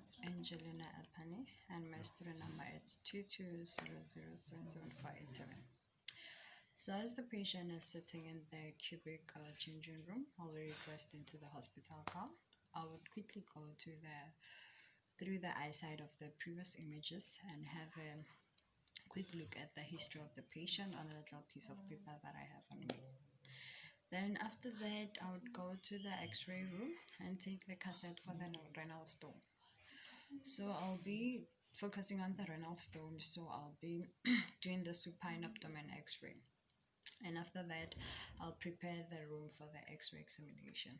it's Angelina Apani, and my student number is 2200777587. So as the patient is sitting in the cubic changing room, already dressed into the hospital gown, I would quickly go to through the eyesight of the previous images and have a quick look at the history of the patient on a little piece of paper that I have on me. Then after that, I would go to the x-ray room and take the cassette for the renal stone. So I'll be focusing on the renal stone, so I'll be doing the supine abdomen x-ray. And after that, I'll prepare the room for the x-ray examination.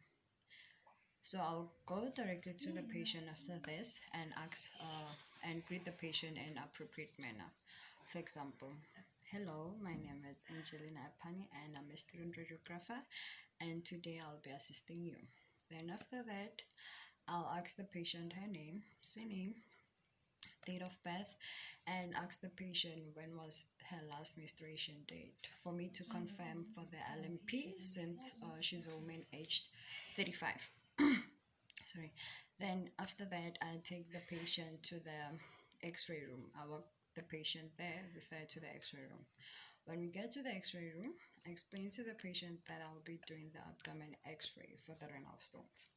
So I'll go directly to the patient after this and ask and greet the patient in appropriate manner. For example, hello, my name is Angelina Apani and I'm a student radiographer, and today I'll be assisting you. Then after that, I'll ask the patient her name, surname, date of birth, and ask the patient when was her last menstruation date for me to confirm for the LMP, since she's a woman aged 35. Sorry. Then after that, I take the patient to the x-ray room. I walk the patient there, refer to the x-ray room. When we get to the x-ray room, I explain to the patient that I'll be doing the abdomen x-ray for the renal stones.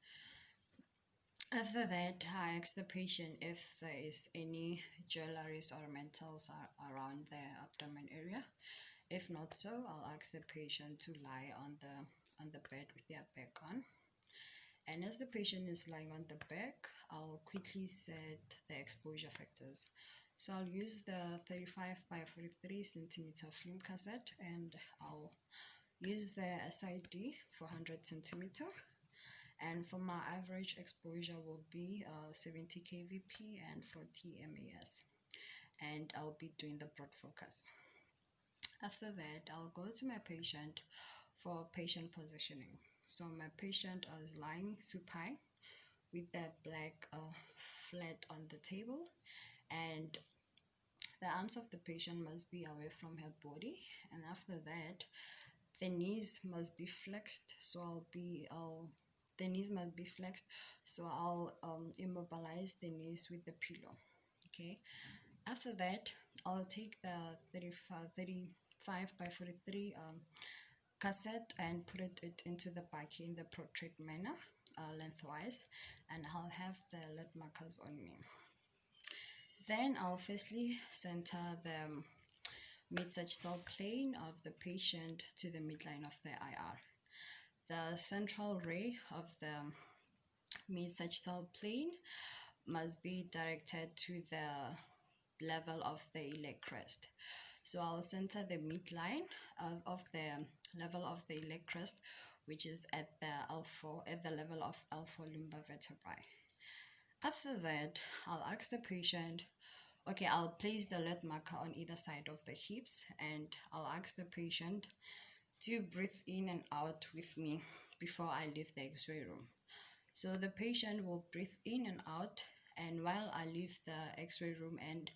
After that, I ask the patient if there is any jewelries or metals around the abdomen area. If not so, I'll ask the patient to lie on the bed with their back on. And as the patient is lying on the back, I'll quickly set the exposure factors. So I'll use the 35 by 43 centimeter film cassette, and I'll use the SID 400 centimeter. And for my average exposure will be 70 kVp and 40 MAS. And I'll be doing the broad focus. After that, I'll go to my patient for patient positioning. So my patient is lying supine with the black flat on the table, and the arms of the patient must be away from her body. And after that, the knees must be flexed. So the knees must be flexed. So I'll immobilize the knees with the pillow. Okay. After that, I'll take the 35 by 43 cassette and put it into the back in the portrait manner, lengthwise, and I'll have the lead markers on me. Then I'll firstly center the mid-sagittal plane of the patient to the midline of the IR. The central ray of the mid-sagittal plane must be directed to the level of the iliac crest. So I'll center the midline of the level of the iliac crest, which is at the level of L4 lumbar vertebrae. After that, I'll ask the patient, I'll place the lead marker on either side of the hips, and I'll ask the patient to breathe in and out with me before I leave the x-ray room. So the patient will breathe in and out, and while I leave the x-ray room and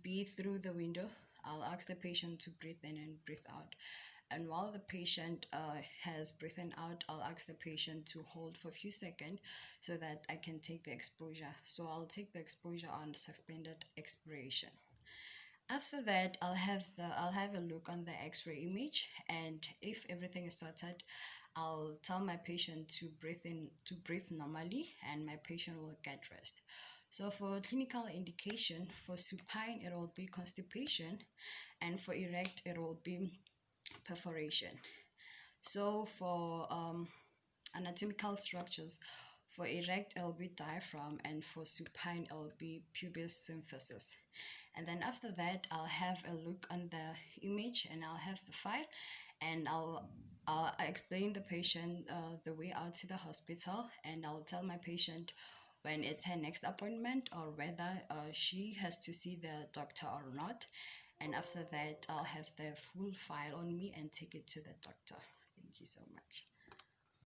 be through the window, I'll ask the patient to breathe in and breathe out. And while the patient has breathed out, I'll ask the patient to hold for a few seconds so that I can take the exposure. So I'll take the exposure on suspended expiration. After that, I'll have a look on the x-ray image, and if everything is sorted, I'll tell my patient to breathe normally, and my patient will get rest. So for clinical indication, for supine it will be constipation, and for erect it will be perforation. So for anatomical structures, for erect it will be diaphragm, and for supine it will be pubis symphysis. And then after that, I'll have a look on the image, and I'll have the file, and I'll explain the patient the way out to the hospital, and I'll tell my patient when it's her next appointment or whether she has to see the doctor or not. And after that, I'll have the full file on me and take it to the doctor. Thank you so much.